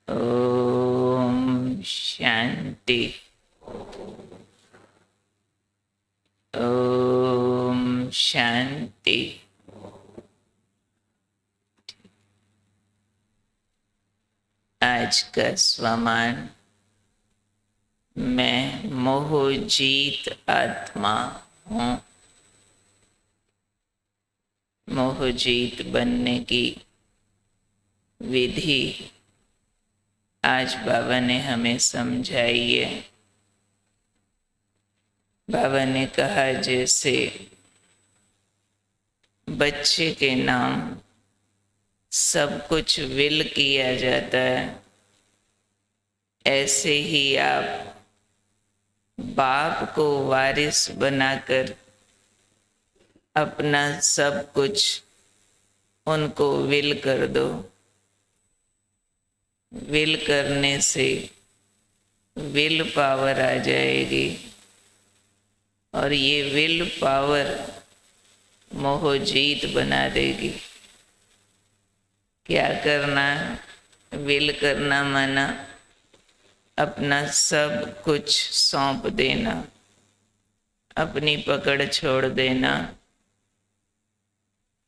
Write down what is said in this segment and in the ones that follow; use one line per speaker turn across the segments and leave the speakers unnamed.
ओम शांति। ओम शांति। आज का स्वमान, मैं मोहजीत आत्मा हूँ। मोहजीत बनने की विधि आज बाबा ने हमें समझाई है। बाबा ने कहा, जैसे बच्चे के नाम सब कुछ विल किया जाता है, ऐसे ही आप बाप को वारिस बनाकर अपना सब कुछ उनको विल कर दो। विल करने से विल पावर आ जाएगी और ये विल पावर मोहजीत बना देगी। क्या करना? विल करना माना अपना सब कुछ सौंप देना, अपनी पकड़ छोड़ देना।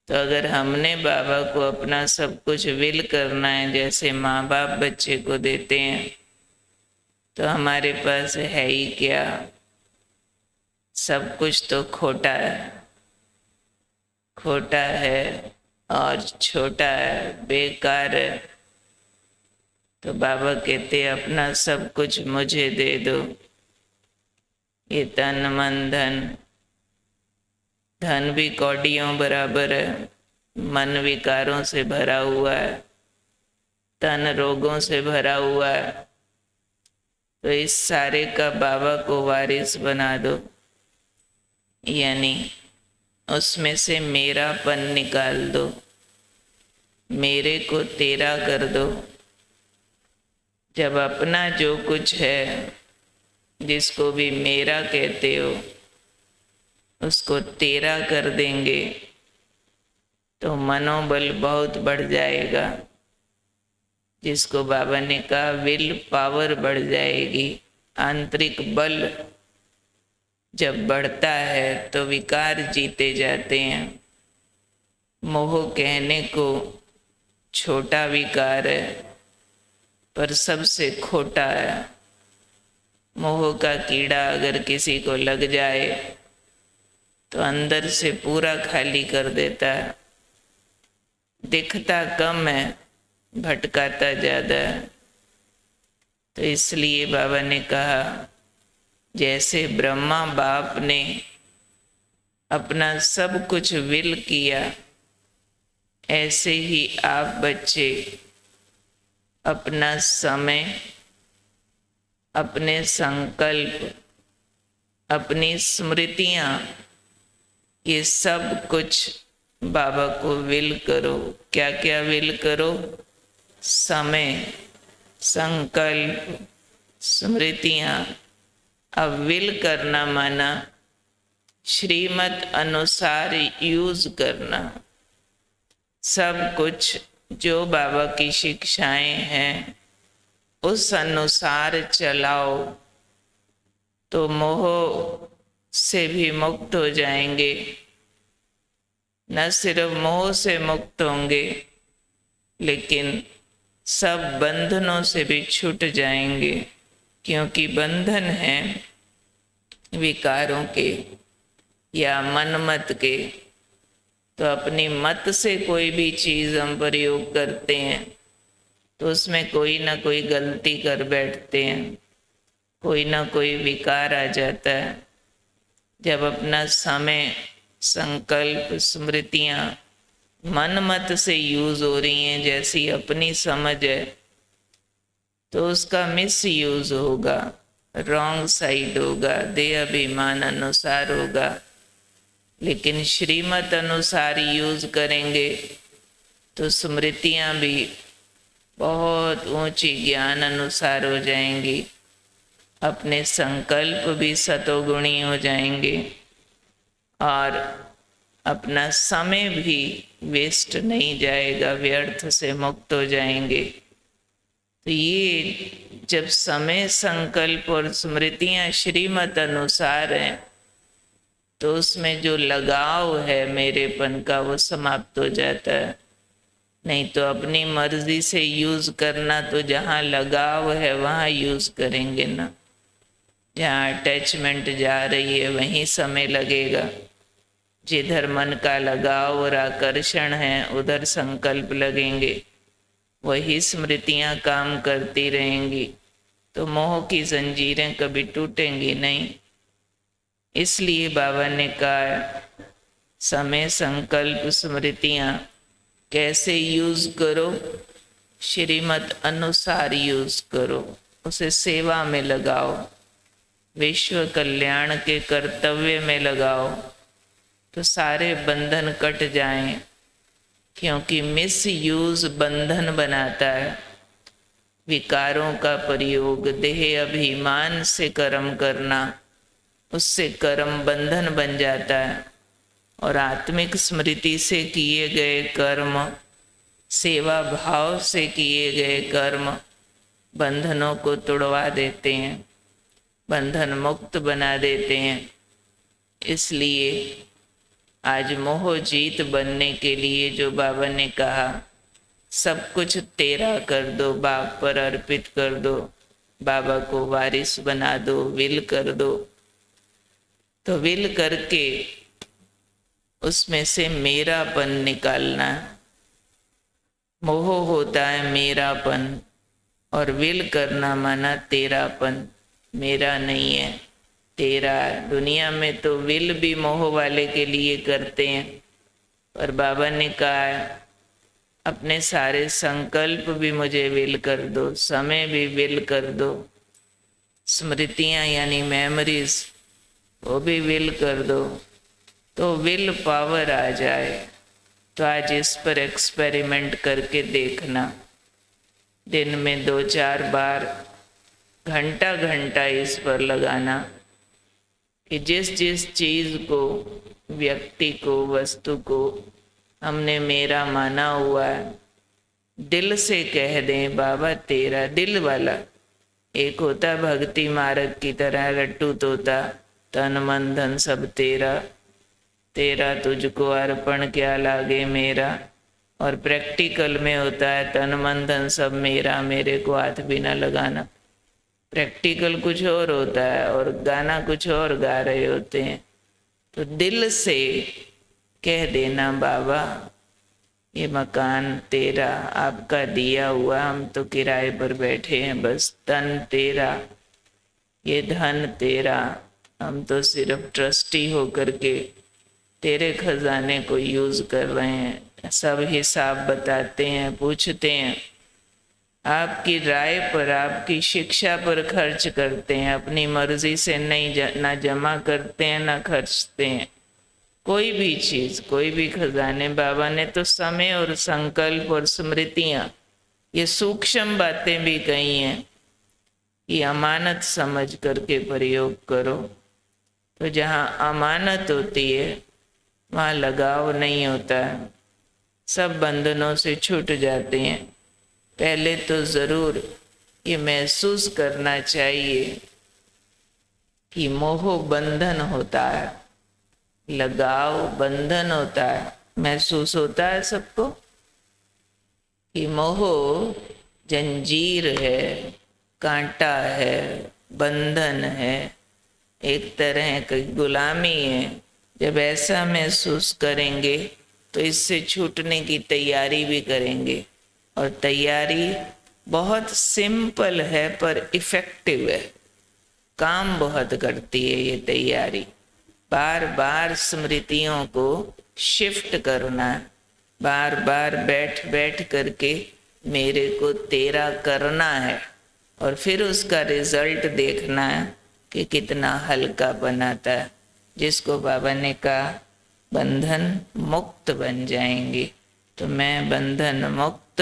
तो अगर हमने बाबा को अपना सब कुछ विल करना है, जैसे माँ बाप बच्चे को देते हैं, तो हमारे पास है ही क्या? सब कुछ तो खोटा है, खोटा है और छोटा है, बेकार है। तो बाबा कहते हैं, अपना सब कुछ मुझे दे दो। ये तन मन धन, धन भी कौड़ियों बराबर है, मन विकारों से भरा हुआ है, तन रोगों से भरा हुआ है। तो इस सारे का बाबा को वारिस बना दो, यानी उसमें से मेरापन निकाल दो, मेरे को तेरा कर दो। जब अपना जो कुछ है, जिसको भी मेरा कहते हो, उसको तेरा कर देंगे तो मनोबल बहुत बढ़ जाएगा। जिसको बाबा ने कहा, विल पावर बढ़ जाएगी। आंतरिक बल जब बढ़ता है तो विकार जीते जाते हैं। मोह कहने को छोटा विकार है, पर सबसे खोटा है। मोह का कीड़ा अगर किसी को लग जाए तो अंदर से पूरा खाली कर देता है। दिखता कम है, भटकाता ज्यादा है। तो इसलिए बाबा ने कहा, जैसे ब्रह्मा बाप ने अपना सब कुछ विल किया, ऐसे ही आप बच्चे अपना समय, अपने संकल्प, अपनी स्मृतियां, ये सब कुछ बाबा को विल करो। क्या क्या विल करो? समय, संकल्प, स्मृतियां। अब विल करना माना श्रीमत अनुसार यूज करना। सब कुछ जो बाबा की शिक्षाएं हैं उस अनुसार चलाओ, तो मोह से भी मुक्त हो जाएंगे। न सिर्फ मोह से मुक्त होंगे, लेकिन सब बंधनों से भी छूट जाएंगे। क्योंकि बंधन है विकारों के या मनमत के। तो अपनी मत से कोई भी चीज हम प्रयोग करते हैं तो उसमें कोई ना कोई गलती कर बैठते हैं, कोई ना कोई विकार आ जाता है। जब अपना समय, संकल्प, स्मृतियां मन मत से यूज हो रही हैं, जैसी अपनी समझ है, तो उसका मिस यूज होगा, रॉन्ग साइड होगा, देह अभिमान अनुसार होगा। लेकिन श्रीमत अनुसार यूज करेंगे तो स्मृतियां भी बहुत ऊंची ज्ञान अनुसार हो जाएंगी। अपने संकल्प भी सतोगुणी हो जाएंगे और अपना समय भी वेस्ट नहीं जाएगा, व्यर्थ से मुक्त हो जाएंगे। तो ये जब समय, संकल्प और स्मृतियां श्रीमत अनुसार हैं तो उसमें जो लगाव है मेरेपन का वो समाप्त हो जाता है। नहीं तो अपनी मर्जी से यूज करना, तो जहाँ लगाव है वहाँ यूज करेंगे ना, जहाँ अटैचमेंट जा रही है वहीं समय लगेगा। जिधर मन का लगाव और आकर्षण है उधर संकल्प लगेंगे, वही स्मृतियां काम करती रहेंगी, तो मोह की जंजीरें कभी टूटेंगी नहीं। इसलिए बाबा ने कहा समय, संकल्प, स्मृतियां कैसे यूज करो, श्रीमत अनुसार यूज करो, उसे सेवा में लगाओ, विश्व कल्याण के कर्तव्य में लगाओ, तो सारे बंधन कट जाएं। क्योंकि मिस यूज बंधन बनाता है। विकारों का प्रयोग, देह अभिमान से कर्म करना, उससे कर्म बंधन बन जाता है। और आत्मिक स्मृति से किए गए कर्म, सेवा भाव से किए गए कर्म बंधनों को तोड़वा देते हैं, बंधन मुक्त बना देते हैं। इसलिए आज मोह जीत बनने के लिए जो बाबा ने कहा सब कुछ तेरा कर दो, बाप पर अर्पित कर दो, बाबा को वारिस बना दो, विल कर दो, तो विल करके उसमें से मेरापन निकालना। मोह होता है मेरापन, और विल करना माना तेरापन। मेरा नहीं है, तेरा। दुनिया में तो विल भी मोह वाले के लिए करते हैं, पर बाबा ने कहा अपने सारे संकल्प भी मुझे विल कर दो, समय भी विल कर दो, स्मृतियां यानी मेमोरीज वो भी विल कर दो, तो विल पावर आ जाए। तो आज इस पर एक्सपेरिमेंट करके देखना, दिन में 2-4 बार घंटा घंटा इस पर लगाना कि जिस जिस चीज को, व्यक्ति को, वस्तु को हमने मेरा माना हुआ है, दिल से कह दें बाबा तेरा। दिल वाला एक होता भक्ति मार्ग की तरह लट्टू तोता, तन मन धन सब तेरा, तेरा तुझको अर्पण क्या लागे मेरा। और प्रैक्टिकल में होता है तन मन धन सब मेरा, मेरे को हाथ भी ना लगाना। प्रैक्टिकल कुछ और होता है और गाना कुछ और गा रहे होते हैं। तो दिल से कह देना बाबा ये मकान तेरा, आपका दिया हुआ, हम तो किराए पर बैठे हैं बस। तन तेरा, ये धन तेरा, हम तो सिर्फ ट्रस्टी होकर के तेरे खजाने को यूज कर रहे हैं। सब हिसाब बताते हैं, पूछते हैं, आपकी राय पर, आपकी शिक्षा पर खर्च करते हैं, अपनी मर्जी से नहीं, ना जमा करते हैं ना खर्चते हैं कोई भी चीज, कोई भी खजाने। बाबा ने तो समय और संकल्प और स्मृतियां, ये सूक्ष्म बातें भी कही हैं कि अमानत समझ करके प्रयोग करो। तो जहाँ अमानत होती है वहाँ लगाव नहीं होता है, सब बंधनों से छूट जाते हैं। पहले तो जरूर ये महसूस करना चाहिए कि मोह बंधन होता है, लगाव बंधन होता है। महसूस होता है सबको कि मोह जंजीर है, कांटा है, बंधन है, एक तरह की गुलामी है। जब ऐसा महसूस करेंगे तो इससे छूटने की तैयारी भी करेंगे। और तैयारी बहुत सिंपल है पर इफेक्टिव है, काम बहुत करती है ये तैयारी। बार बार स्मृतियों को शिफ्ट करना, बार बार बैठ बैठ करके मेरे को तेरा करना है, और फिर उसका रिजल्ट देखना है कि कितना हल्का बनाता है। जिसको बाबा ने कहा बंधन मुक्त बन जाएंगे। तो मैं बंधन मुक्त,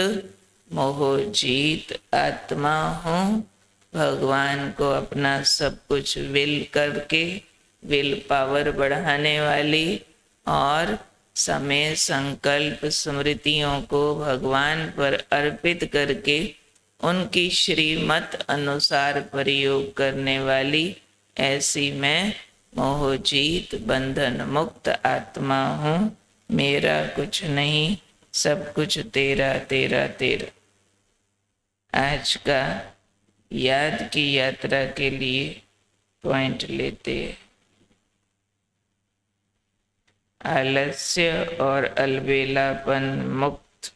मोह जीत आत्मा हूँ। भगवान को अपना सब कुछ विल करके, विल पावर बढ़ाने वाली और समय, संकल्प, स्मृतियों को भगवान पर अर्पित करके उनकी श्रीमत अनुसार प्रयोग करने वाली ऐसी मैं मोहजीत बंधन मुक्त आत्मा हूँ। मेरा कुछ नहीं, सब कुछ तेरा तेरा तेरा। आज का याद की यात्रा के लिए पॉइंट लेते हैं। आलस्य और अलबेलापन मुक्त।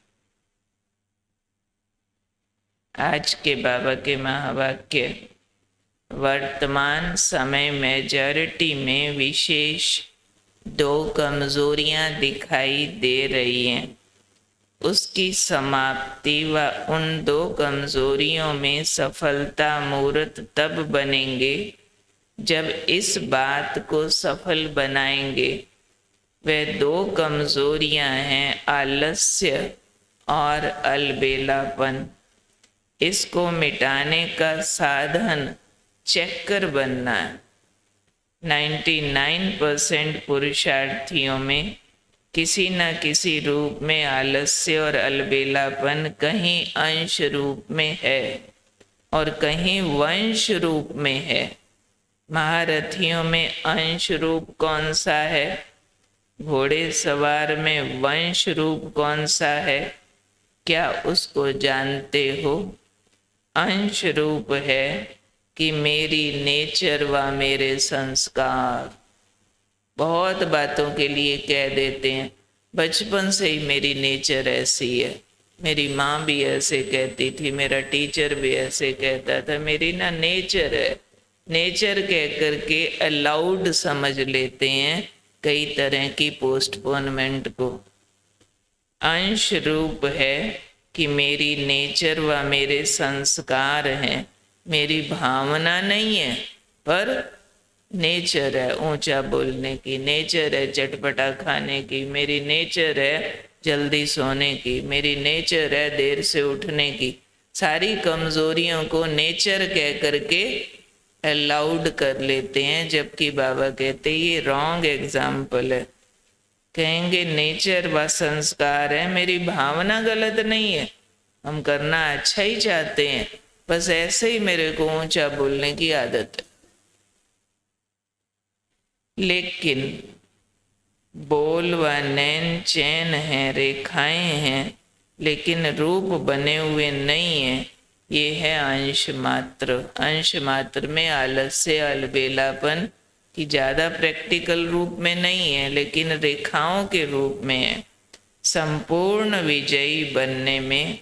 आज के बाबा के महावाक्य, वर्तमान समय मेजॉरिटी में विशेष दो कमजोरियां दिखाई दे रही हैं। उसकी समाप्ति व उन दो कमजोरियों में सफलता मूर्त तब बनेंगे जब इस बात को सफल बनाएंगे। वे दो कमजोरियां हैं आलस्य और अलबेलापन। इसको मिटाने का साधन चक्कर बनना है। 99% पुरुषार्थियों में किसी न किसी रूप में आलस्य और अलबेलापन कहीं अंश रूप में है और कहीं वंश रूप में है। महारथियों में अंश रूप कौन सा है? घोड़े सवार में वंश रूप कौन सा है? क्या उसको जानते हो? अंश रूप है कि मेरी नेचर व मेरे संस्कार। बहुत बातों के लिए कह देते हैं बचपन से ही मेरी नेचर ऐसी है, मेरी माँ भी ऐसे कहती थी, मेरा टीचर भी ऐसे कहता था, मेरी ना नेचर है। नेचर कह करके अलाउड समझ लेते हैं कई तरह की पोस्टपोनमेंट को। अंश रूप है कि मेरी नेचर व मेरे संस्कार हैं, मेरी भावना नहीं है, पर नेचर है ऊंचा बोलने की, नेचर है चटपटा खाने की, मेरी नेचर है जल्दी सोने की, मेरी नेचर है देर से उठने की। सारी कमजोरियों को नेचर कह करके अलाउड कर लेते हैं, जबकि बाबा कहते ये रॉन्ग एग्जाम्पल है। कहेंगे नेचर व संस्कार है, मेरी भावना गलत नहीं है, हम करना अच्छा ही चाहते हैं, बस ऐसे ही मेरे को ऊंचा बोलने की आदत है। लेकिन बोल व नैन चैन हैं, रेखाएं हैं, लेकिन रूप बने हुए नहीं है। ये है अंश मात्र। अंश मात्र में आलस्य अलबेलापन की ज़्यादा प्रैक्टिकल रूप में नहीं है, लेकिन रेखाओं के रूप में है। संपूर्ण विजयी बनने में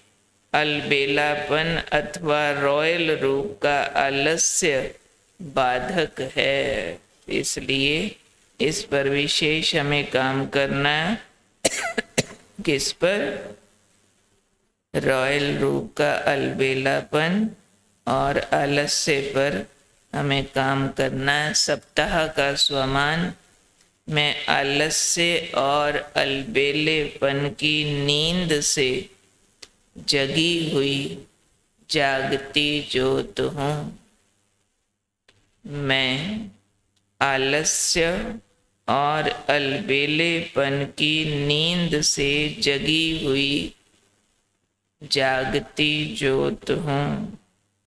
अलबेलापन अथवा रॉयल रूप का आलस्य बाधक है। इसलिए इस पर विशेष हमें काम करना है। किस पर? रॉयल रूप का अलबेलापन और आलस्य पर हमें काम करना है। सप्ताह का स्वमान, मैं आलस्य और अलबेलेपन की नींद से जगी हुई जागती ज्योत हूँ। मैं आलस्य और अलबेलेपन की नींद से जगी हुई जागती ज्योत हूँ।